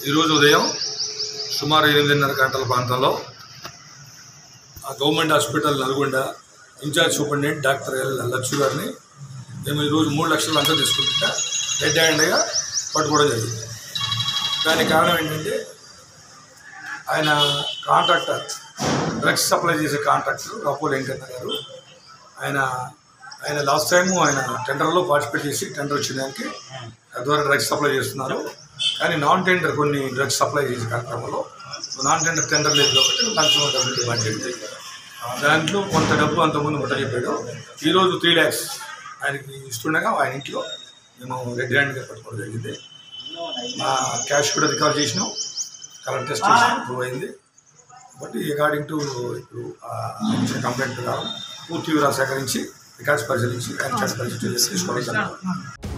ఈరోజు ఉదయం సుమారు 8:30 గంటల ప్రాంతంలో government hospital Nalgonda incharge superintendent doctor L Lachhu గారిని మేము ఈరోజు 3 లక్షలు లంచం తీసుకుంటుంటే రెడ్ హ్యాండ్గా పట్టుకోవడం జరిగింది. దానికి కారణం ఏంటంటే ఆయన కాంట్రాక్టర్, డ్రగ్స్ సప్లై చేసే కాంట్రాక్టర్ రాపోల్ వెంకన్న గారు. ఆయన లాస్ట్ టైము ఆయన టెండర్లో పార్టిసిపేట్ చేసి టెండర్ వచ్చేదానికి ద్వారా డ్రగ్స్ సప్లై చేస్తున్నారు. కానీ నాన్ టెండర్ కొన్ని డ్రగ్స్ సప్లై చేసే కార్యక్రమంలో నాన్ టెండర్ టెండర్ లేదు కాబట్టి లంచం డబ్బులు డిమాండ్ చేయడం. దాంట్లో కొంత డబ్బు అంతకుముందు ముట్ట చెప్పాడు. ఈరోజు 3 lakhs ఆయనకి ఇస్తుండగా ఆయన ఇంట్లో మేము రెడ్ హ్యాండ్గా పట్టుకోవడం జరిగింది. క్యాష్ కూడా రికవర్ చేసినాం, కరెంట్ టెస్ట్ చేసినాం, ప్రూవ్ అయింది. కాబట్టి అకార్డింగ్ టు ఇప్పుడు ఇచ్చిన కంప్లైంట్ ప్రకారం పూర్తి వివరాలు సేకరించి రికార్డ్స్ పరిశీలించి ఆయన క్యాష్ పరిశీలించి తీసుకోవడం జరిగింది.